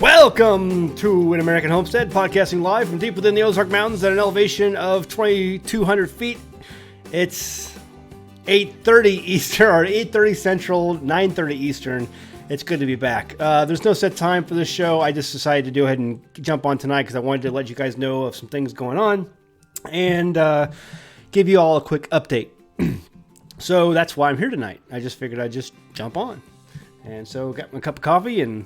Welcome to An American Homestead, podcasting live from deep within the Ozark Mountains at an elevation of 2,200 feet. It's 8:30 Eastern, or 8:30 Central, 9:30 Eastern. It's good to be back. There's no set time for this show. I just decided to go ahead and jump on tonight because I wanted to let you guys know of some things going on and give you all a quick update. So that's why I'm here tonight. I just figured I'd just jump on. And so got my cup of coffee, and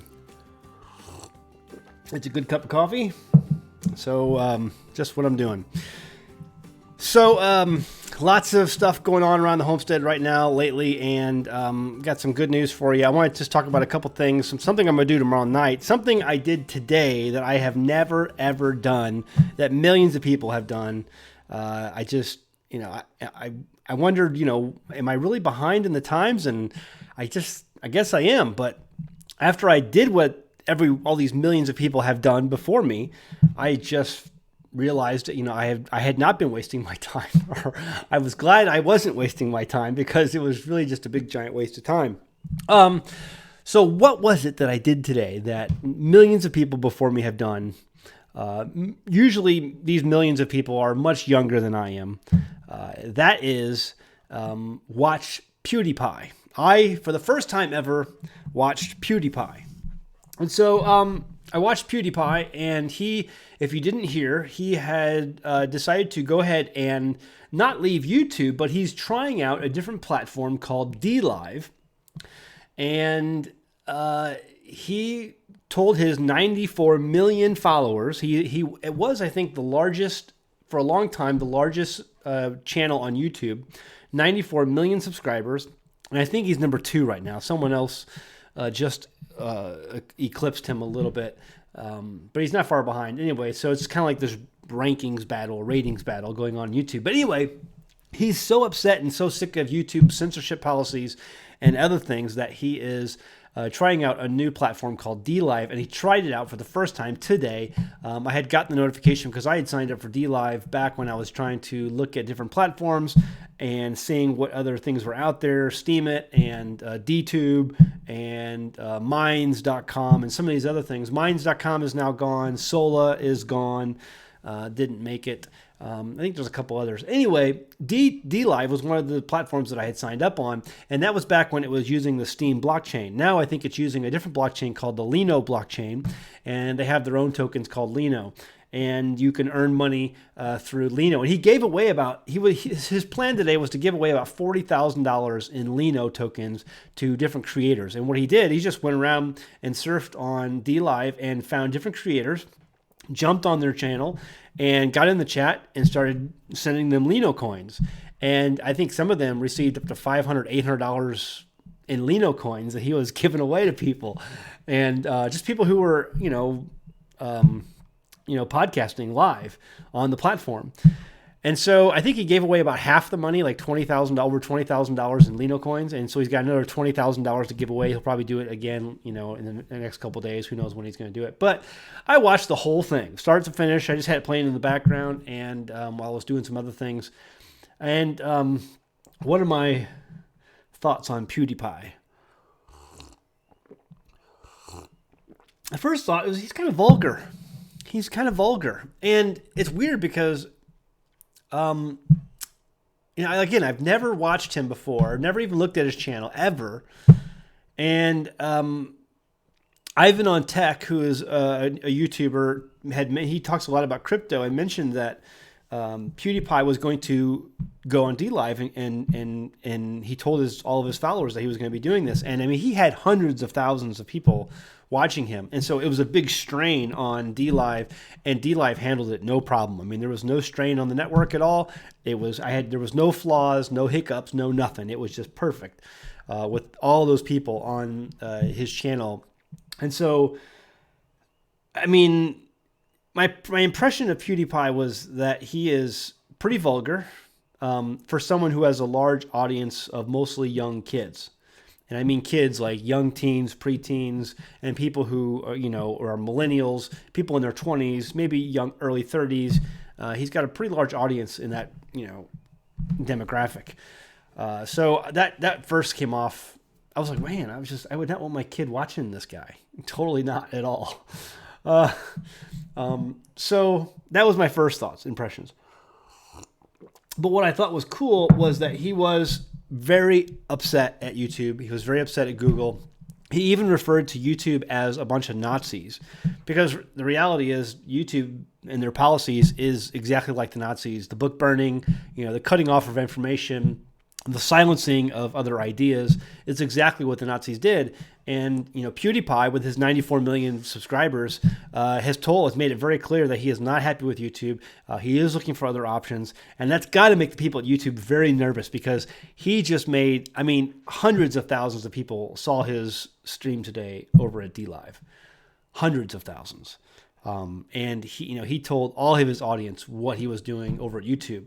it's a good cup of coffee. So just what I'm doing. So lots of stuff going on around the homestead right now lately, and got some good news for you. I want to just talk about a couple things. Something I'm going to do tomorrow night. Something I did today that I have never, ever done, that millions of people have done. I just, I wondered, am I really behind in the times? And I guess I am. But after I did what all these millions of people have done before me, I just realized that, I had not been wasting my time, or I was glad I wasn't wasting my time, because it was really just a big giant waste of time. So what was it that I did today that millions of people before me have done? Usually these millions of people are much younger than I am. That is, watch PewDiePie. I, for the first time ever, watched PewDiePie. And so I watched PewDiePie, and he, if you didn't hear, he had decided to go ahead and not leave YouTube, but he's trying out a different platform called DLive. And he told his 94 million followers, it was, I think, the largest, for a long time, the largest channel on YouTube, 94 million subscribers. And I think he's number 2 right now. Someone else just eclipsed him a little bit, but he's not far behind. Anyway, so it's kind of like this ratings battle going on YouTube. But anyway, he's so upset and so sick of YouTube censorship policies and other things that he is trying out a new platform called DLive, and he tried it out for the first time today. I had gotten the notification because I had signed up for DLive back when I was trying to look at different platforms and seeing what other things were out there, Steemit and DTube and Minds.com and some of these other things. Minds.com is now gone. Sola is gone. Didn't make it. I think there's a couple others. Anyway, DLive was one of the platforms that I had signed up on, and that was back when it was using the Steem blockchain. Now I think it's using a different blockchain called the Lino blockchain, and they have their own tokens called Lino, and you can earn money through Lino. And he gave away his plan today was to give away about $40,000 in Lino tokens to different creators. And what he did, he just went around and surfed on DLive and found different creators, jumped on their channel, and got in the chat and started sending them Lino coins. And I think some of them received up to $500, $800 in Lino coins that he was giving away to people. And just people who were, podcasting live on the platform. And so I think he gave away about half the money, like over $20,000 in Lino coins. And so he's got another $20,000 to give away. He'll probably do it again, in the next couple of days. Who knows when he's going to do it. But I watched the whole thing, start to finish. I just had it playing in the background, and while I was doing some other things. And what are my thoughts on PewDiePie? I first thought he's kind of vulgar. And it's weird because again, I've never watched him before, never even looked at his channel ever. And Ivan on Tech, who is a YouTuber, he talks a lot about crypto, and mentioned that PewDiePie was going to go on DLive, and he told all of his followers that he was going to be doing this. And I mean, he had hundreds of thousands of people watching him, and so it was a big strain on DLive, and DLive handled it no problem. I mean, there was no strain on the network at all. There was no flaws, no hiccups, no nothing. It was just perfect with all those people on his channel. And so, I mean, my impression of PewDiePie was that he is pretty vulgar for someone who has a large audience of mostly young kids. And I mean kids like young teens, preteens, and people who are, are millennials, people in their 20s, maybe early 30s. He's got a pretty large audience in that, demographic. So that first came off I was like, man, I would not want my kid watching this guy. Totally not at all. So that was my first thoughts, impressions. But what I thought was cool was that he was very upset at YouTube. He was very upset at Google. He even referred to YouTube as a bunch of Nazis, because the reality is YouTube and their policies is exactly like the Nazis. The book burning, the cutting off of information, the silencing of other ideas is exactly what the Nazis did. And, PewDiePie, with his 94 million subscribers, has made it very clear that he is not happy with YouTube. He is looking for other options. And that's got to make the people at YouTube very nervous, because he just made, hundreds of thousands of people saw his stream today over at DLive. Hundreds of thousands. And he told all of his audience what he was doing over at YouTube.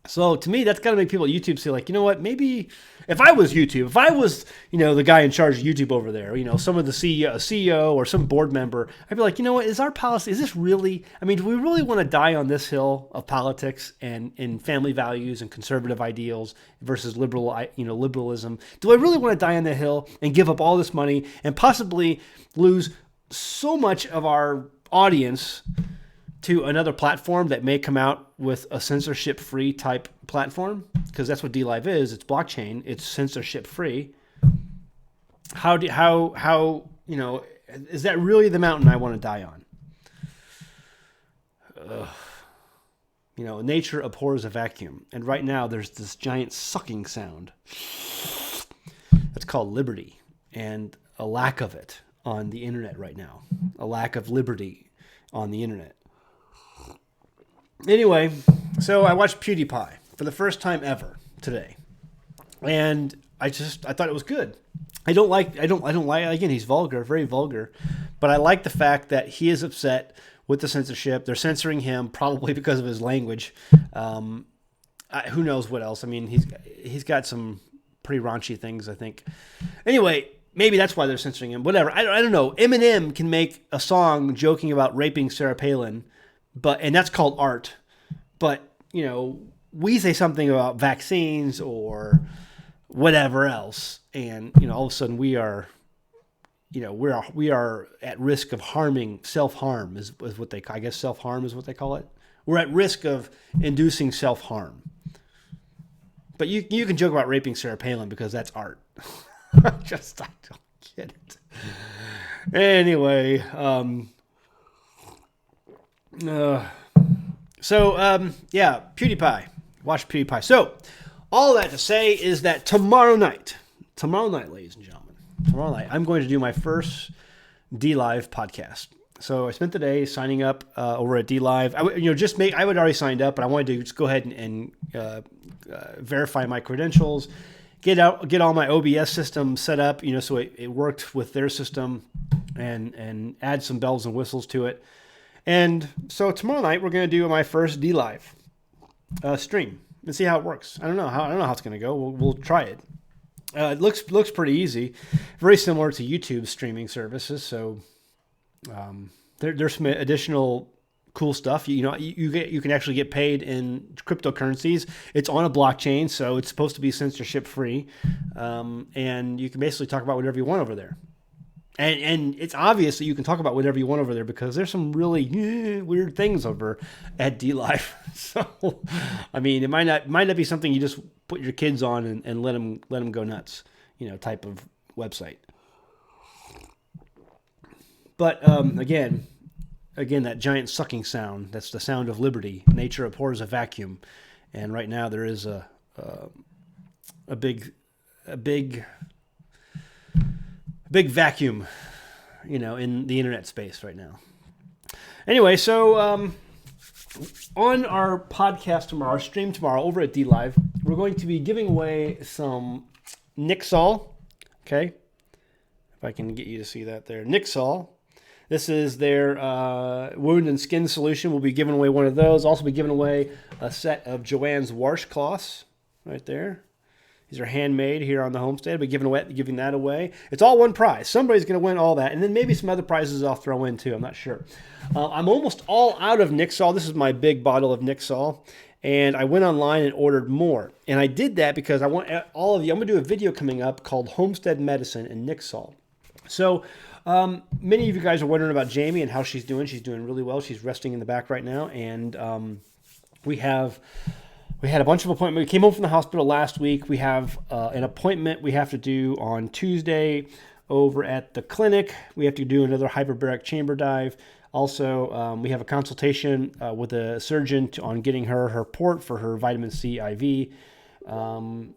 So to me, that's got to make people at YouTube say, like, you know what, maybe if I was YouTube, if I was, the guy in charge of YouTube over there, some of the CEO or some board member, I'd be like, you know what, is our policy, is this really, do we really want to die on this hill of politics and family values and conservative ideals versus liberalism? Do I really want to die on that hill and give up all this money and possibly lose so much of our audience to another platform that may come out with a censorship-free type platform? Because that's what DLive is. It's blockchain. It's censorship-free. How is that really the mountain I want to die on? Nature abhors a vacuum. And right now there's this giant sucking sound. That's called liberty, and a lack of it on the internet right now. A lack of liberty on the internet. Anyway, so I watched PewDiePie for the first time ever today, and I thought it was good. I don't like, again, he's vulgar, very vulgar, but I like the fact that he is upset with the censorship. They're censoring him probably because of his language. Who knows what else? He's got some pretty raunchy things, I think. Anyway, maybe that's why they're censoring him. Whatever. I don't know. Eminem can make a song joking about raping Sarah Palin, and that's called art. But, we say something about vaccines or whatever else, and, all of a sudden we are at risk of self-harm is what I guess self-harm is what they call it. We're at risk of inducing self-harm. But you can joke about raping Sarah Palin because that's art. I don't get it. Anyway, PewDiePie. Watch PewDiePie. So, all that to say is that tomorrow night, ladies and gentlemen, I'm going to do my first DLive podcast. So I spent the day signing up over at DLive. I would already signed up, but I wanted to just go ahead and verify my credentials, get all my OBS system set up, so it worked with their system, and add some bells and whistles to it. And so tomorrow night we're going to do my first DLive stream and see how it works. I don't know how it's going to go. We'll try it. It looks pretty easy, very similar to YouTube streaming services. So there's some additional cool stuff. You can actually get paid in cryptocurrencies. It's on a blockchain, so it's supposed to be censorship free, and you can basically talk about whatever you want over there. And it's obvious that you can talk about whatever you want over there because there's some really weird things over at DLive. So, it might not be something you just put your kids on and let them go nuts, type of website. But again, that giant sucking sound, that's the sound of liberty. Nature abhors a vacuum. And right now there is a big vacuum, in the internet space right now. Anyway, so on our podcast tomorrow, our stream tomorrow over at DLive, we're going to be giving away some Nixol. Okay, if I can get you to see that there, Nixol. This is their wound and skin solution. We'll be giving away one of those. Also be giving away a set of Joann's washcloths right there. These are handmade here on the homestead. We'll be giving that away. It's all one prize. Somebody's going to win all that. And then maybe some other prizes I'll throw in too. I'm not sure. I'm almost all out of Nixol. This is my big bottle of Nixol. and I went online and ordered more. And I did that because I want all of you, I'm going to do a video coming up called Homestead Medicine in Niksal. So many of you guys are wondering about Jaimie and how she's doing. She's doing really well. She's resting in the back right now. And we had a bunch of appointments. We came home from the hospital last week. We have an appointment we have to do on Tuesday over at the clinic. We have to do another hyperbaric chamber dive. Also, we have a consultation with a surgeon on getting her port for her vitamin C IV. And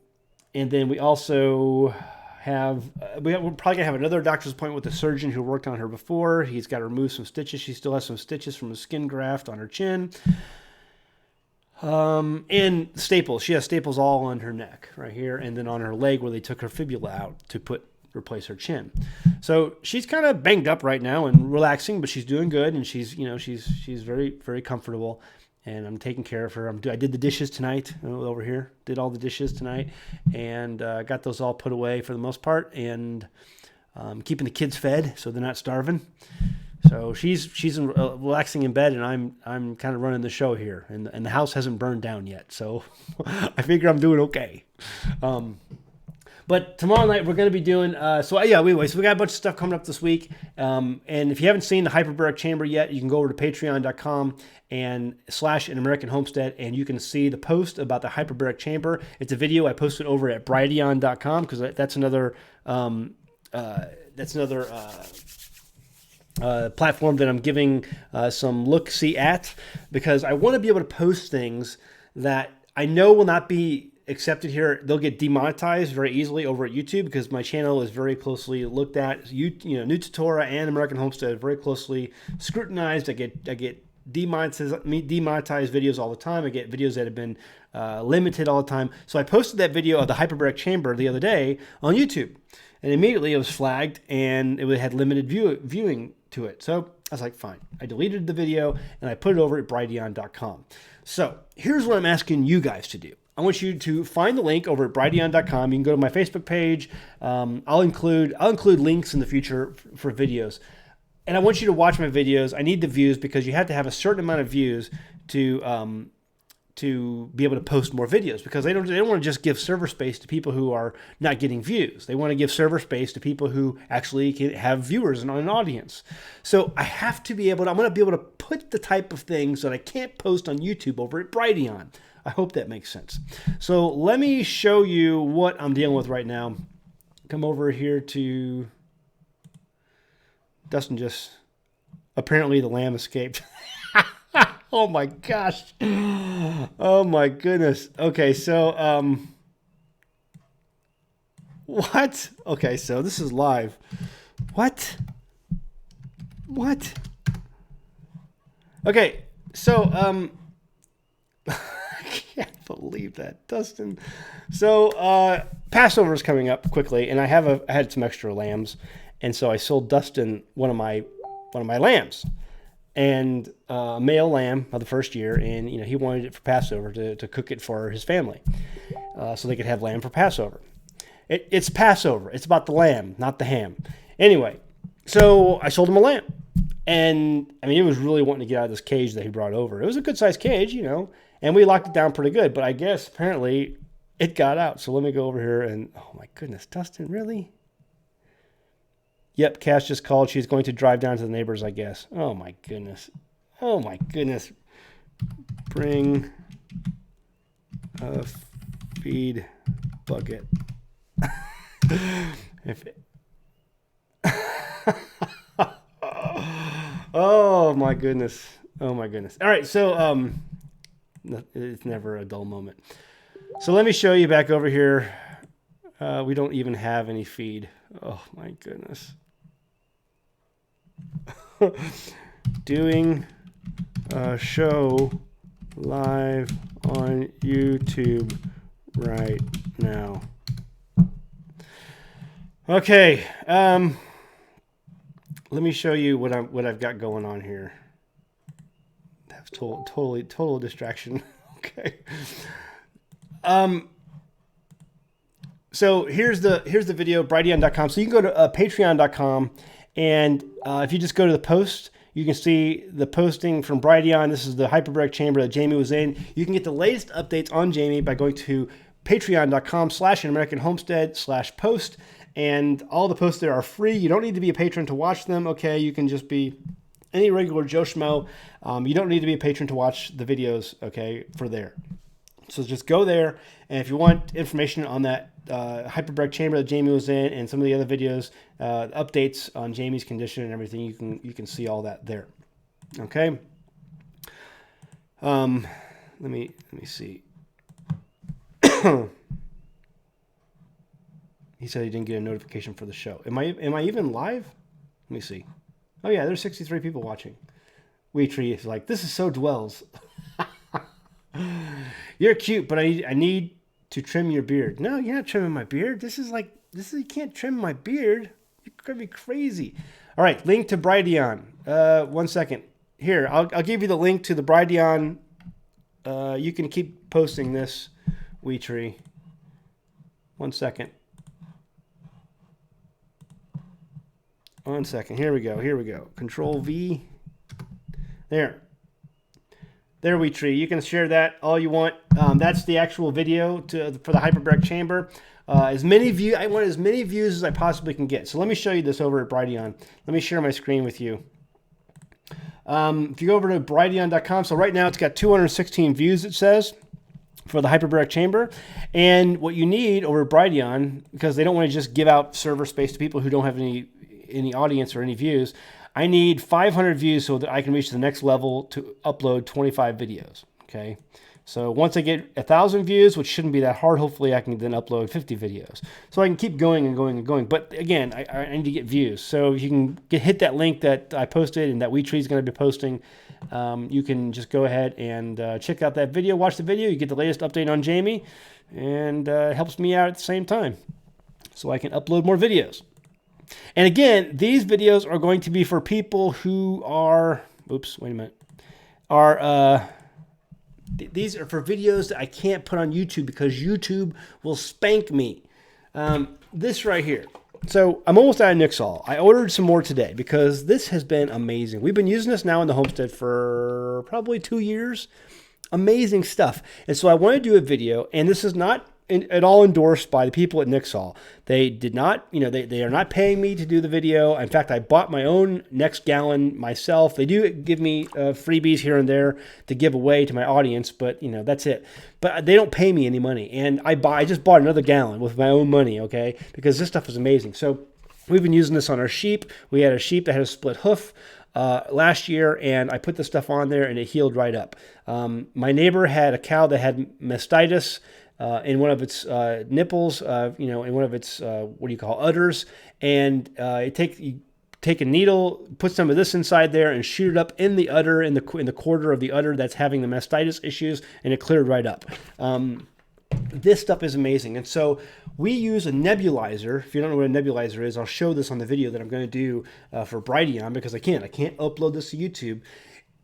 then we also we're probably going to have another doctor's appointment with a surgeon who worked on her before. He's got to remove some stitches. She still has some stitches from a skin graft on her chin. And staples. She has staples all on her neck right here, and then on her leg where they took her fibula out to replace her chin. So she's kind of banged up right now and relaxing, but she's doing good, and she's very, very comfortable. And I'm taking care of her. I did the dishes tonight over here. Did all the dishes tonight, and got those all put away for the most part, and keeping the kids fed so they're not starving. So she's relaxing in bed, and I'm kind of running the show here, and the house hasn't burned down yet. So I figure I'm doing okay. But tomorrow night we're going to be doing, so we got a bunch of stuff coming up this week. And if you haven't seen the hyperbaric chamber yet, you can go over to patreon.com and /An American Homestead, and you can see the post about the hyperbaric chamber. It's a video I posted over at Brighteon.com because that's another platform that I'm giving some look-see at, because I want to be able to post things that I know will not be accepted here. They'll get demonetized very easily over at YouTube because my channel is very closely looked at. New Tutora and American Homestead are very closely scrutinized. I get demonetized videos all the time. I get videos that have been limited all the time. So I posted that video of the hyperbaric chamber the other day on YouTube, and immediately it was flagged and it had limited viewing to it. So I was like, fine. I deleted the video and I put it over at Brighteon.com. So here's what I'm asking you guys to do. I want you to find the link over at Brighteon.com. You can go to my Facebook page. I'll include links in the future for videos. And I want you to watch my videos. I need the views because you have to have a certain amount of views to be able to post more videos, because they don't want to just give server space to people who are not getting views. They want to give server space to people who actually can have viewers and an audience. So I have to be able to, I'm going to be able to put the type of things that I can't post on YouTube over at Brighteon. I hope that makes sense. So let me show you what I'm dealing with right now. Come over here to Dustin. Apparently the lamb escaped. Oh my gosh. Oh my goodness. Okay, so what? Okay, so this is live. What? Okay, so I can't believe that, Dustin. So Passover is coming up quickly, and I had some extra lambs, and so I sold Dustin one of my lambs, and a male lamb of the first year, and he wanted it for Passover to cook it for his family, so they could have lamb for Passover. It's Passover. It's about the lamb, not the ham. Anyway, so I sold him a lamb, and I mean, it was really wanting to get out of this cage that he brought over. It was a good sized cage, and we locked it down pretty good, but I guess apparently it got out. So let me go over here and, oh my goodness, Dustin, really? Yep, Cass just called. She's going to drive down to the neighbors, I guess. Oh my goodness. Oh my goodness. Bring a feed bucket. Oh my goodness. Oh my goodness. All right, so it's never a dull moment. So let me show you back over here. We don't even have any feed. Oh my goodness. Doing a show live on YouTube right now. Okay, let me show you what I've got going on here. That's total distraction. Okay. So here's the video, Brighteon.com. So you can go to patreon.com, and if you just go to the post, you can see the posting from Brighteon. This is the hyperbaric chamber that Jaimie was in. You can get the latest updates on Jaimie by going to patreon.com/AnAmericanHomestead/post. And all the posts there are free. You don't need to be a patron to watch them, okay? You can just be any regular Joe Schmo. You don't need to be a patron to watch the videos, okay, for there. So just go there, and if you want information on that hyperbaric chamber that Jaimie was in and some of the other videos, updates on Jaimie's condition and everything, you can see all that there, okay? Let me see. He said he didn't get a notification for the show. Am I even live? Let me see. Oh yeah, there's 63 people watching. Weetree is like, this is so Dwells. You're cute, but I need to trim your beard. No, you're not trimming my beard. You can't trim my beard. You're gonna be crazy. All right, link to Brighteon. 1 second. Here, I'll give you the link to the Brighteon. You can keep posting this, Weetree. 1 second. 1 second. Here we go. Control V. There, Weetree. You can share that all you want. That's the actual video for the hyperbaric chamber. I want as many views as I possibly can get. So let me show you this over at Brighteon. Let me share my screen with you. If you go over to Brighteon.com, so right now it's got 216 views, it says, for the hyperbaric chamber. And what you need over at Brighteon, because they don't want to just give out server space to people who don't have any audience or any views, I need 500 views so that I can reach the next level to upload 25 videos, okay? So once I get 1,000 views, which shouldn't be that hard, hopefully I can then upload 50 videos. So I can keep going and going and going. But again, I need to get views. So you can hit that link that I posted and that Weetree is going to be posting. You can just go ahead and check out that video, watch the video. You get the latest update on Jaimie, and it helps me out at the same time so I can upload more videos. And again, these videos are going to be for people who are, these are for videos that I can't put on YouTube because YouTube will spank me. This right here. So I'm almost out of Nixall. I ordered some more today because this has been amazing. We've been using this now in the homestead for probably 2 years. Amazing stuff. And so I want to do a video, and this is not at all endorsed by the people at Nixall. They did not, they are not paying me to do the video. In fact, I bought my own next gallon myself. They do give me freebies here and there to give away to my audience, but that's it. But they don't pay me any money. And I just bought another gallon with my own money, okay? Because this stuff is amazing. So we've been using this on our sheep. We had a sheep that had a split hoof last year, and I put the stuff on there and it healed right up. My neighbor had a cow that had mastitis in one of its nipples, in one of its udders, and you take a needle, put some of this inside there, and shoot it up in the udder, in the quarter of the udder that's having the mastitis issues, and it cleared right up. This stuff is amazing, and so we use a nebulizer. If you don't know what a nebulizer is, I'll show this on the video that I'm going to do for Brighteon because I can't upload this to YouTube.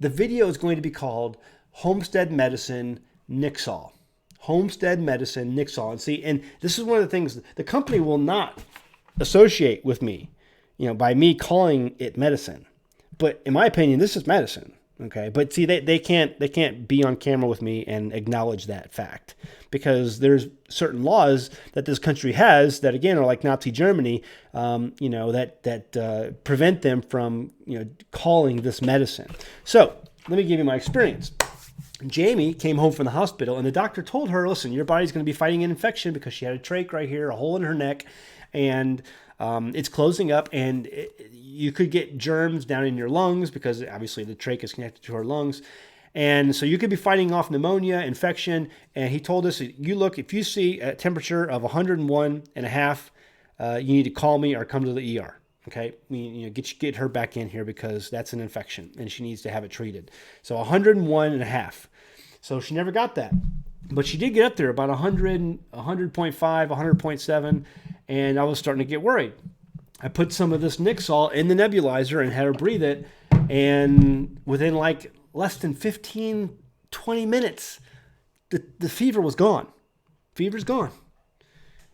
The video is going to be called Homestead Medicine Nixall. Homestead Medicine Nixall. And this is one of the things, the company will not associate with me, by me calling it medicine. But in my opinion, this is medicine. Okay. But see, they can't be on camera with me and acknowledge that fact because there's certain laws that this country has that again are like Nazi Germany, that prevent them from, calling this medicine. So let me give you my experience. Jaimie came home from the hospital, and the doctor told her, listen, your body's going to be fighting an infection because she had a trach right here, a hole in her neck, and it's closing up, and you could get germs down in your lungs because obviously the trach is connected to her lungs. And so you could be fighting off pneumonia, infection, and he told us, if you see a temperature of 101.5, you need to call me or come to the ER. Okay, get her back in here because that's an infection and she needs to have it treated. So 101.5. So she never got that, but she did get up there about 100, 100.5, 100.7, and I was starting to get worried. I put some of this Nixall in the nebulizer and had her breathe it, and within like less than 15, 20 minutes, the fever was gone. Fever's gone.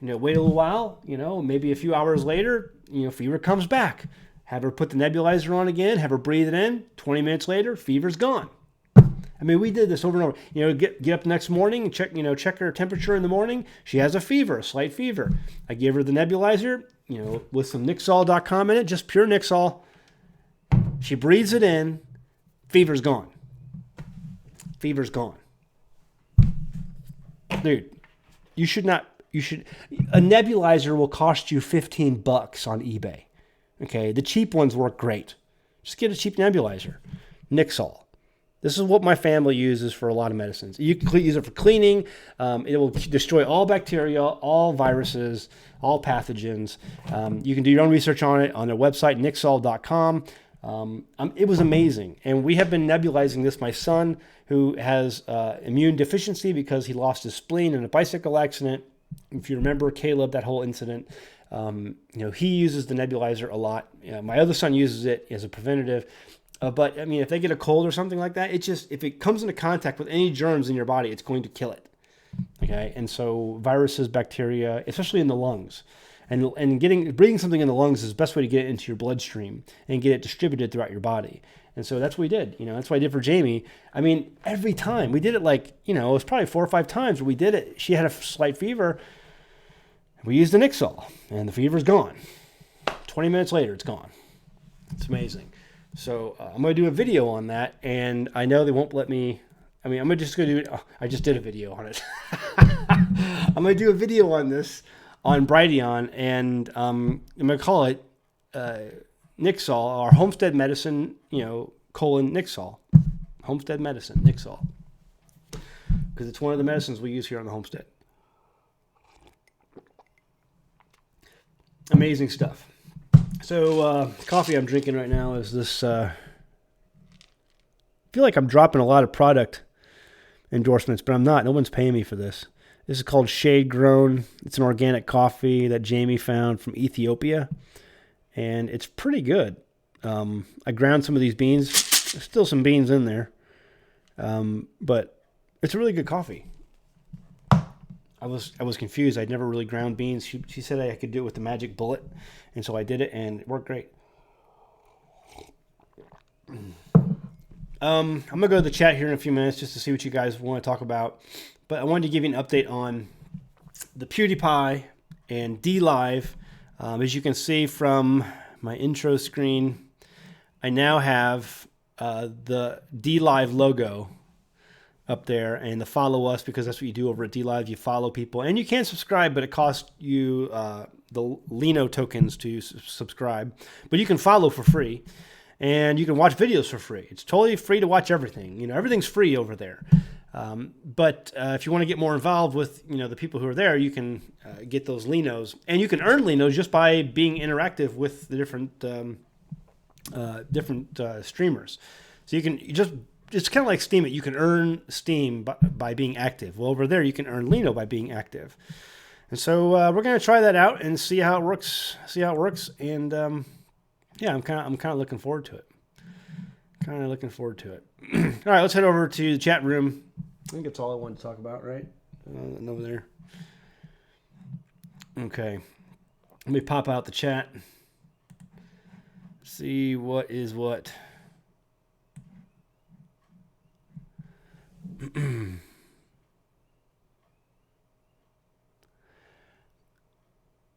Wait a little while, maybe a few hours later, fever comes back. Have her put the nebulizer on again, have her breathe it in. 20 minutes later, fever's gone. I mean, we did this over and over. You know, get up the next morning and check her temperature in the morning. She has a fever, a slight fever. I gave her the nebulizer, you know, with some Nixol.com in it, just pure Nixol. She breathes it in, fever's gone. Fever's gone. Dude, a nebulizer will cost you $15 on eBay. Okay, the cheap ones work great. Just get a cheap nebulizer. Nixol. This is what my family uses for a lot of medicines. You can use it for cleaning. It will destroy all bacteria, all viruses, all pathogens. You can do your own research on it on their website, Nixol.com. It was amazing. And we have been nebulizing this. My son, who has immune deficiency because he lost his spleen in a bicycle accident. If you remember Caleb, that whole incident, you know, he uses the nebulizer a lot. My other son uses it as a preventative. But I mean, if they get a cold or something like that, if it comes into contact with any germs in your body, it's going to kill it. Okay. And so viruses, bacteria, especially in the lungs, and breathing something in the lungs is the best way to get it into your bloodstream and get it distributed throughout your body. And so that's what we did. You know, that's what I did for Jaimie. I mean, every time we did it, like, you know, it was probably 4 or 5 times where we did it. She had a slight fever. We used the Nixol and the fever's gone. 20 minutes later, it's gone. It's amazing. So I'm going to do a video on that, and I know they won't let me. I mean, I'm just going to do it. Oh, I just did a video on it. I'm going to do a video on this on Brighteon, and I'm going to call it Nixol, or Homestead Medicine, you know, Nixol. Homestead Medicine, Nixol. Because it's one of the medicines we use here on the homestead. Amazing stuff. So, coffee I'm drinking right now is this, I feel like I'm dropping a lot of product endorsements, but I'm not. No one's paying me for this. This is called Shade Grown. It's an organic coffee that Jaimie found from Ethiopia, and it's pretty good. I ground some of these beans. There's still some beans in there, but it's a really good coffee. I was confused. I'd never really ground beans. She said I could do it with the magic bullet, and so I did it, and it worked great. I'm gonna go to the chat here in a few minutes just to see what you guys want to talk about, but I wanted to give you an update on the PewDiePie and DLive. As you can see from my intro screen, I now have the DLive logo up there, and the follow us, because that's what you do over at DLive. You follow people, and you can subscribe, but it costs you the Lino tokens to subscribe. But you can follow for free, and you can watch videos for free. It's totally free to watch everything. You know, everything's free over there. But if you want to get more involved with, you know, the people who are there, you can get those Linos, and you can earn Linos just by being interactive with the different streamers. So you can it's kind of like Steam It. You can earn Steam by being active. Well, over there, you can earn Lino by being active. And so we're going to try that out and see how it works. And yeah, I'm kind of looking forward to it. All right, let's head over to the chat room. I think that's all I wanted to talk about, right? Over there. Okay. Let me pop out the chat. See what is what.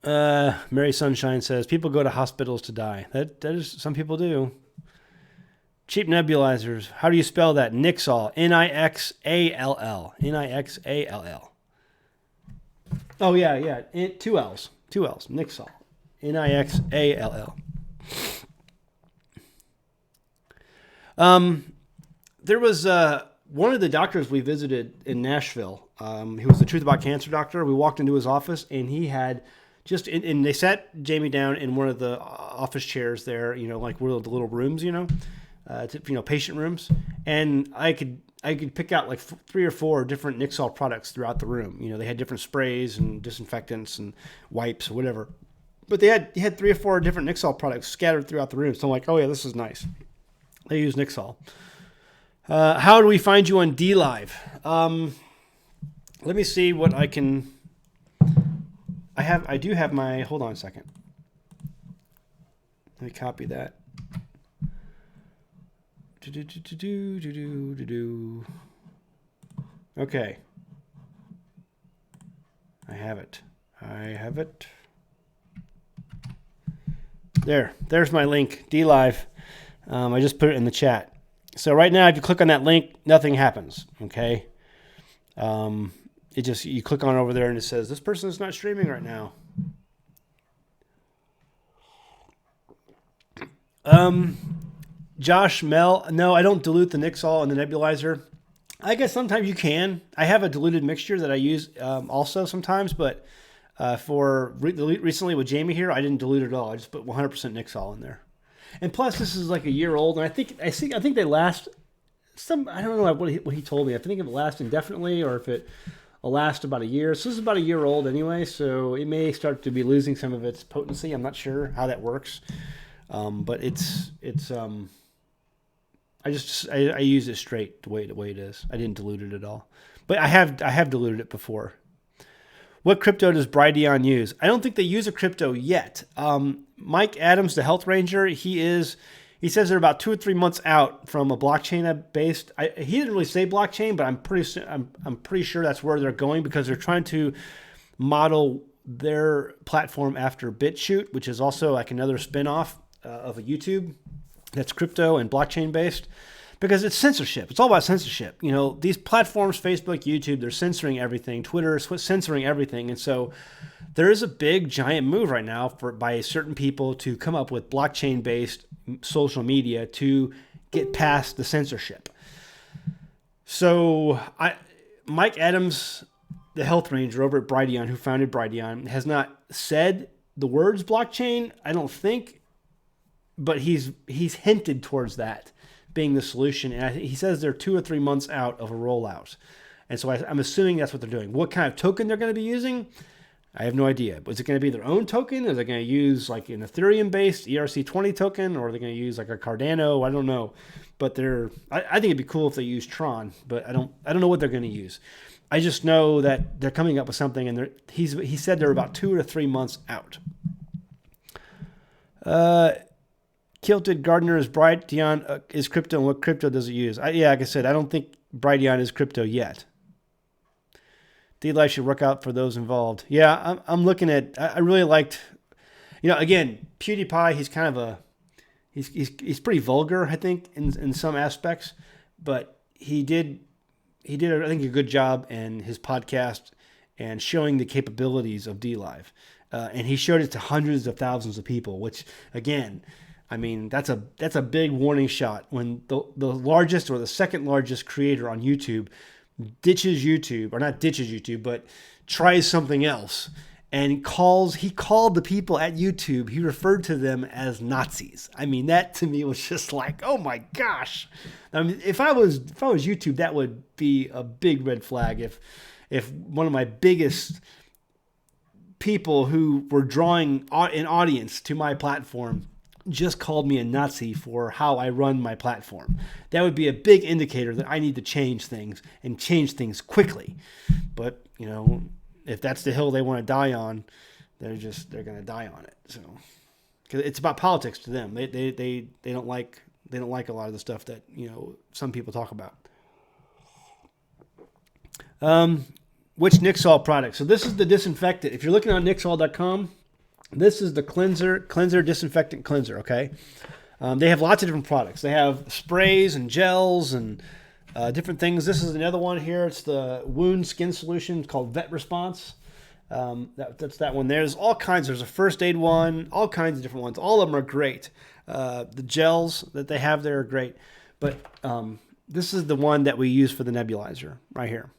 Mary Sunshine says people go to hospitals to die. That is, some people do. Cheap nebulizers. How do you spell that? Nixall. Nixall. Nixall. Oh yeah. Two L's. Nixall. Nixall. There was one of the doctors we visited in Nashville. He was the Truth About Cancer doctor. We walked into his office, and he had and they sat Jaimie down in one of the office chairs there, you know, like one of the little rooms, you know, patient rooms. And I could pick out like 3 or 4 different Nixol products throughout the room. You know, they had different sprays and disinfectants and wipes or whatever. But they had 3 or 4 different Nixol products scattered throughout the room. So I'm like, oh yeah, this is nice. They use Nixol. How do we find you on DLive? Let me see what I can. I do have my. Hold on a second. Let me copy that. Okay. I have it. There's my link, DLive. I just put it in the chat. So right now, if you click on that link, nothing happens. Okay. You click on over there and it says this person is not streaming right now. Josh Mel, no, I don't dilute the Nixol and the nebulizer. I guess sometimes you can. I have a diluted mixture that I use also sometimes, but recently with Jaimie here, I didn't dilute it at all. I just put 100% Nixol in there. And plus, this is like a year old, and I think they last some. I don't know what he told me. I think it lasts indefinitely, or if it will last about a year. So this is about a year old anyway, so it may start to be losing some of its potency. I'm not sure how that works, but I use it straight the way it is. I didn't dilute it at all, but I have diluted it before. What crypto does Brighteon use? I don't think they use a crypto yet. Mike Adams, the health ranger, he says they're about 2 or 3 months out from a blockchain based. He didn't really say blockchain, but I'm pretty sure that's where they're going because they're trying to model their platform after BitChute, which is also like another spinoff of a YouTube that's crypto and blockchain based. Because it's censorship. It's all about censorship. You know, these platforms, Facebook, YouTube, they're censoring everything. Twitter is censoring everything. And so there is a big, giant move right now by certain people to come up with blockchain-based social media to get past the censorship. So Mike Adams, the health ranger over at Brighteon, who founded Brighteon, has not said the words blockchain, I don't think, but he's hinted towards that being the solution. And he says they're 2 or 3 months out of a rollout. And so I'm assuming that's what they're doing. What kind of token they're going to be using, I have no idea. Is it going to be their own token? Are they going to use like an Ethereum-based ERC20 token? Or are they going to use like a Cardano? I don't know. But I think it'd be cool if they use Tron, but I don't know what they're going to use. I just know that they're coming up with something, and he said they're about 2 to 3 months out. Kilted Gardner is Brighteon is crypto, and what crypto does it use? Like I said, I don't think Brighteon is crypto yet. DLive should work out for those involved. Yeah, I'm looking at. I really liked, again, PewDiePie. He's kind of he's pretty vulgar, I think, in some aspects, but he did I think a good job in his podcast and showing the capabilities of DLive, and he showed it to hundreds of thousands of people, which again. I mean, that's a big warning shot when the largest or the second largest creator on YouTube ditches YouTube, or not ditches YouTube, but tries something else and he called the people at YouTube, he referred to them as Nazis. I mean, that to me was just like, oh my gosh. I mean, if I was YouTube, that would be a big red flag. If one of my biggest people who were drawing an audience to my platform just called me a Nazi for how I run my platform, that would be a big indicator that I need to change things and change things quickly. But, if that's the hill they want to die on, they're going to die on it. So, because it's about politics to them. They don't like a lot of the stuff that, some people talk about. Which Nixol product? So this is the disinfectant. If you're looking on Nixol.com, this is the cleanser disinfectant cleanser, okay? They have lots of different products. They have sprays and gels and different things. This is another one here. It's the wound skin solution called Vet Response. That's that one there. There's all kinds. There's a first aid one, all kinds of different ones. All of them are great. The gels that they have there are great. But this is the one that we use for the nebulizer right here.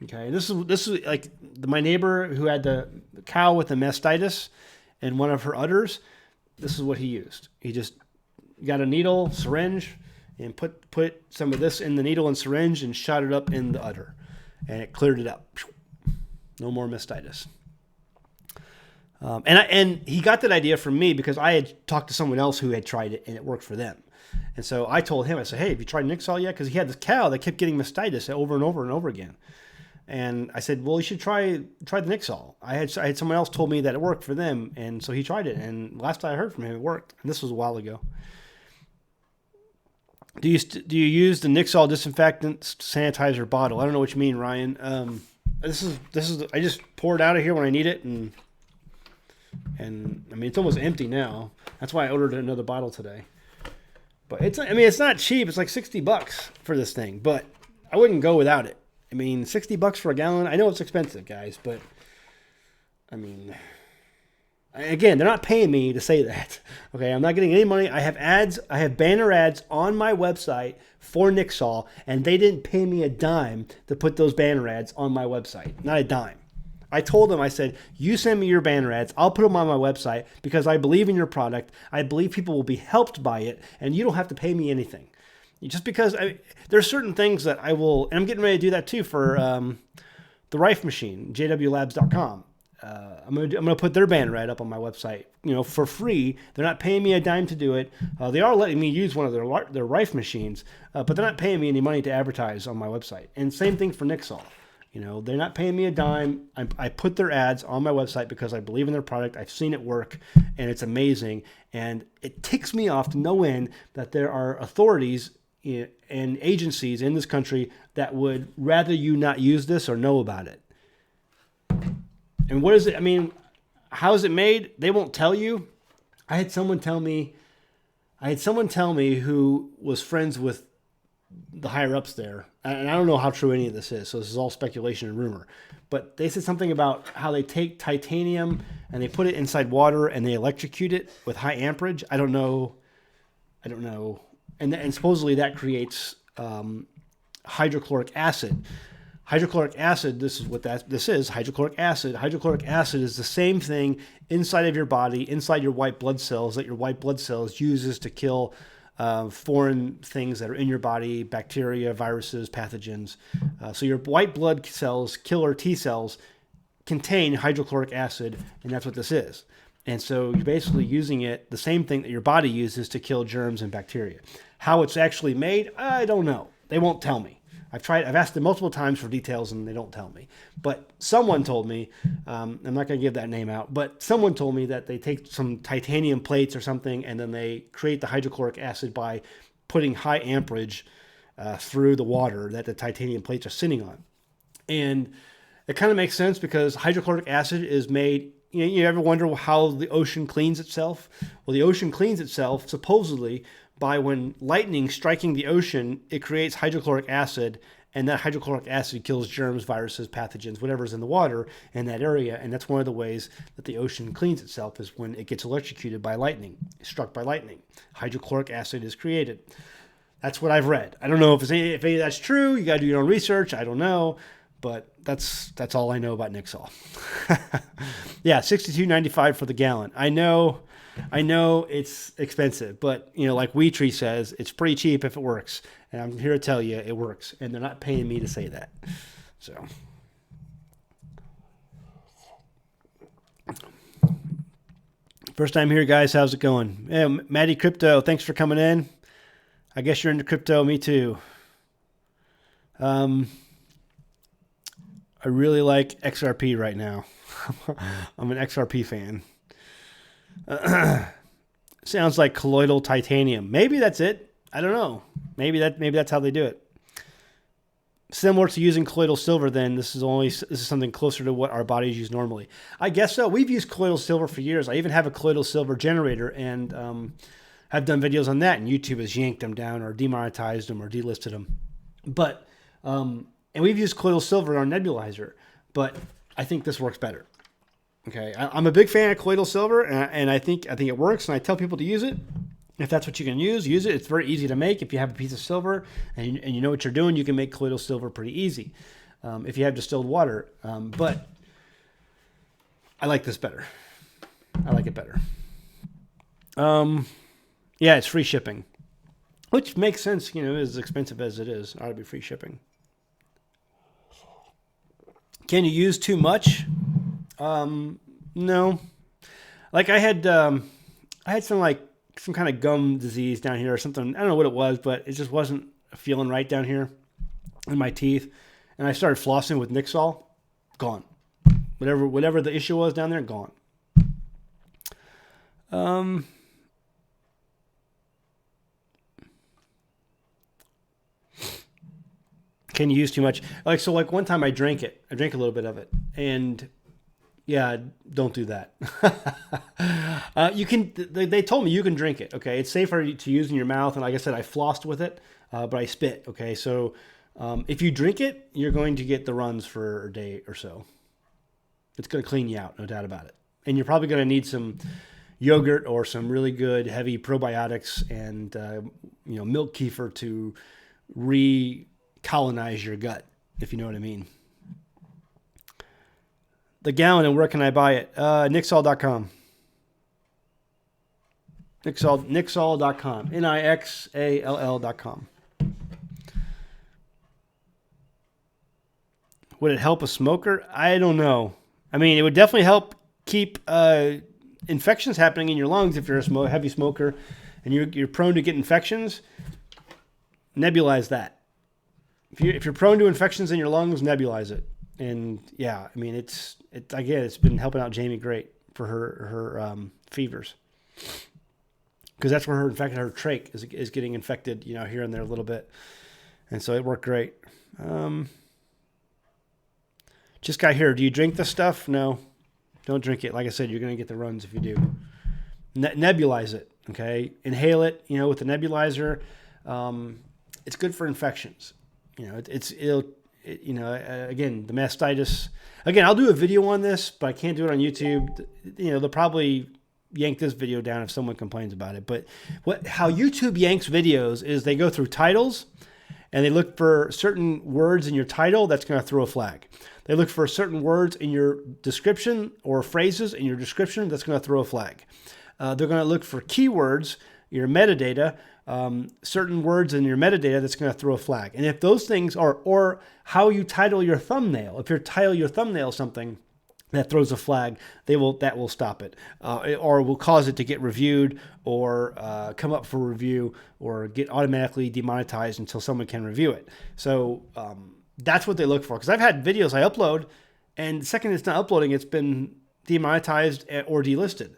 Okay, this is like my neighbor who had the cow with the mastitis and one of her udders. This is what he used. He just got a needle, syringe, and put some of this in the needle and syringe and shot it up in the udder, and it cleared it up. No more mastitis. And he got that idea from me because I had talked to someone else who had tried it and it worked for them. And so I told him, I said, hey, have you tried Nixol yet? Because he had this cow that kept getting mastitis over and over and over again. And I said, well, you should try the Nixol. I had someone else told me that it worked for them, and so he tried it. And last I heard from him, it worked. And this was a while ago. Do you use the Nixol disinfectant sanitizer bottle? I don't know what you mean, Ryan. This is I just pour it out of here when I need it, and I mean it's almost empty now. That's why I ordered another bottle today. But it's not cheap. It's like $60 for this thing, but I wouldn't go without it. I mean, $60 for a gallon. I know it's expensive, guys, but I mean, again, they're not paying me to say that. Okay, I'm not getting any money. I have ads. I have banner ads on my website for Nixol, and they didn't pay me a dime to put those banner ads on my website. Not a dime. I told them, I said, you send me your banner ads. I'll put them on my website because I believe in your product. I believe people will be helped by it, and you don't have to pay me anything. Just because there are certain things that I will, and I'm getting ready to do that too for the Rife machine, jwlabs.com. I'm gonna put their banner ad up on my website, for free. They're not paying me a dime to do it. They are letting me use one of their Rife machines, but they're not paying me any money to advertise on my website. And same thing for Nixol. They're not paying me a dime. I put their ads on my website because I believe in their product. I've seen it work, and it's amazing. And it ticks me off to no end that there are authorities and agencies in this country that would rather you not use this or know about it. And what is it? I mean, how is it made? They won't tell you. I had someone tell me who was friends with the higher ups there, and I don't know how true any of this is, so this is all speculation and rumor, but they said something about how they take titanium and they put it inside water and they electrocute it with high amperage. I don't know. And supposedly that creates hydrochloric acid. Hydrochloric acid, this is what this is, hydrochloric acid. Hydrochloric acid is the same thing inside of your body, inside your white blood cells, that your white blood cells uses to kill foreign things that are in your body, bacteria, viruses, pathogens. So your white blood cells, killer T cells, contain hydrochloric acid, and that's what this is. And so you're basically using it, the same thing that your body uses to kill germs and bacteria. How it's actually made, I don't know. They won't tell me. I've asked them multiple times for details, and they don't tell me. But someone told me, I'm not going to give that name out, but someone told me that they take some titanium plates or something, and then they create the hydrochloric acid by putting high amperage through the water that the titanium plates are sitting on. And it kind of makes sense because hydrochloric acid is made. You ever wonder how the ocean cleans itself? Well, the ocean cleans itself supposedly by when lightning striking the ocean, it creates hydrochloric acid, and that hydrochloric acid kills germs, viruses, pathogens, whatever's in the water in that area. And that's one of the ways that the ocean cleans itself is when it gets electrocuted by lightning, struck by lightning. Hydrochloric acid is created. That's what I've read. I don't know if any of that's true. You got to do your own research. I don't know. But that's all I know about Nixol. Yeah, $62.95 for the gallon. I know it's expensive, but like Wheatree says, it's pretty cheap if it works. And I'm here to tell you it works, and they're not paying me to say that. So, first time here, guys. How's it going? Hey, Maddie Crypto, thanks for coming in. I guess you're into crypto. Me too. I really like XRP right now. I'm an XRP fan. Sounds like colloidal titanium. Maybe that's it. I don't know. Maybe that's how they do it. Similar to using colloidal silver, then this is something closer to what our bodies use normally. I guess so. We've used colloidal silver for years. I even have a colloidal silver generator, and have done videos on that. And YouTube has yanked them down, or demonetized them, or delisted them. But and we've used colloidal silver in our nebulizer, but I think this works better. Okay, I'm a big fan of colloidal silver, and I think it works, and I tell people to use it. If that's what you can use it. It's very easy to make. If you have a piece of silver and you know what you're doing, you can make colloidal silver pretty easy if you have distilled water. But I like this better. I like it better. Yeah, it's free shipping, which makes sense. As expensive as it is, it ought to be free shipping. Can you use too much? No. Like I had some kind of gum disease down here or something. I don't know what it was, but it just wasn't feeling right down here in my teeth. and I started flossing with Nixol, gone. Whatever the issue was down there, gone. Can you use too much? Like one time I drank it. I drank a little bit of it, and yeah, don't do that. You can. They told me you can drink it. Okay, it's safer to use in your mouth, and like I said, I flossed with it, but I spit. Okay, so if you drink it, you're going to get the runs for a day or so. It's going to clean you out, no doubt about it. And you're probably going to need some yogurt or some really good heavy probiotics and milk kefir to recolonize your gut, if you know what I mean. The gallon, and where can I buy it? Nixall.com. Nixall.com. Nixall.com. Would it help a smoker? I don't know. I mean, it would definitely help keep infections happening in your lungs if you're a heavy smoker and you're prone to get infections. Nebulize that. If you're prone to infections in your lungs, nebulize it. And yeah, I mean, it's been helping out Jaimie great for her fevers, because that's where her trach is getting infected, here and there a little bit, and so it worked great. Just got here. Do you drink this stuff? No, don't drink it. Like I said, you're going to get the runs if you do. Nebulize it, okay? Inhale it, with the nebulizer. It's good for infections. Again, the mastitis. Again, I'll do a video on this, but I can't do it on YouTube. They'll probably yank this video down if someone complains about it. But how YouTube yanks videos is they go through titles, and they look for certain words in your title that's going to throw a flag. They look for certain words in your description or phrases in your description that's going to throw a flag. They're going to look for keywords, your metadata, certain words in your metadata that's going to throw a flag. And if those things are, or how you title your thumbnail, if you title your thumbnail something that throws a flag, that will stop it, or will cause it to get reviewed or come up for review or get automatically demonetized until someone can review it. So that's what they look for. Because I've had videos I upload, and the second it's not uploading, it's been demonetized or delisted.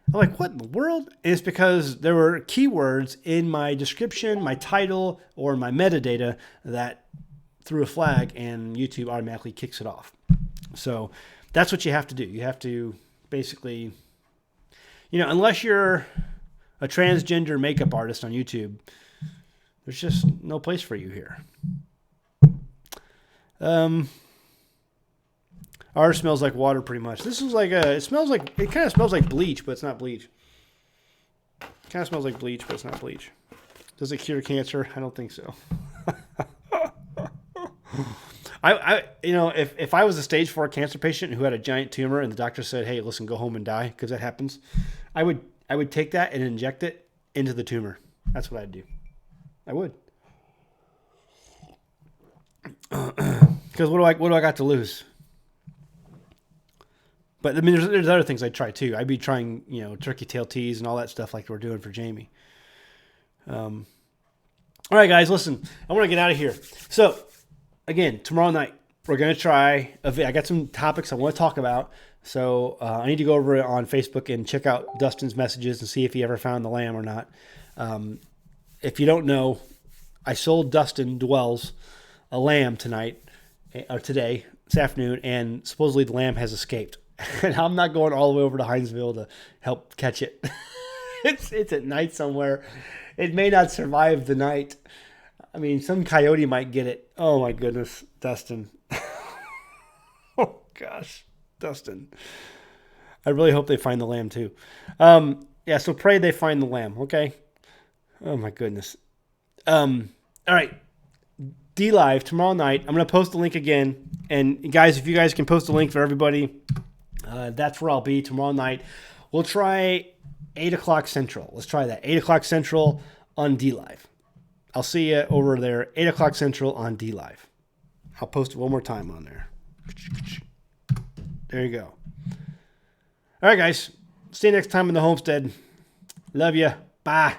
I'm like, what in the world? And it's because there were keywords in my description, my title, or my metadata that threw a flag, and YouTube automatically kicks it off. So that's what you have to do. You have to basically, unless you're a transgender makeup artist on YouTube, there's just no place for you here. Ours smells like water pretty much. This is it kind of smells like bleach, but it's not bleach. It kind of smells like bleach, but it's not bleach. Does it cure cancer? I don't think so. If I was a stage 4 cancer patient who had a giant tumor and the doctor said, "Hey, listen, go home and die," because that happens, I would take that and inject it into the tumor. That's what I'd do. I would. Because what do I got to lose? But I mean, there's other things I'd try too. I'd be trying, turkey tail teas and all that stuff like we're doing for Jaimie. All right, guys, listen. I want to get out of here. So, again, tomorrow night we're gonna try. I got some topics I want to talk about. So I need to go over on Facebook and check out Dustin's messages and see if he ever found the lamb or not. If you don't know, I sold Dustin Dwells a lamb today, this afternoon, and supposedly the lamb has escaped. And I'm not going all the way over to Hinesville to help catch it. It's at night somewhere. It may not survive the night. I mean, some coyote might get it. Oh my goodness, Dustin. Oh gosh, Dustin. I really hope they find the lamb too. So pray they find the lamb, okay? Oh my goodness. All right. DLive tomorrow night. I'm going to post the link again. And guys, if you guys can post a link for everybody, that's where I'll be tomorrow night. We'll try 8 o'clock Central. Let's try that. 8 o'clock Central on DLive. I'll see you over there. 8 o'clock Central on DLive. I'll post it one more time on there. There you go. All right, guys. See you next time in the homestead. Love you. Bye.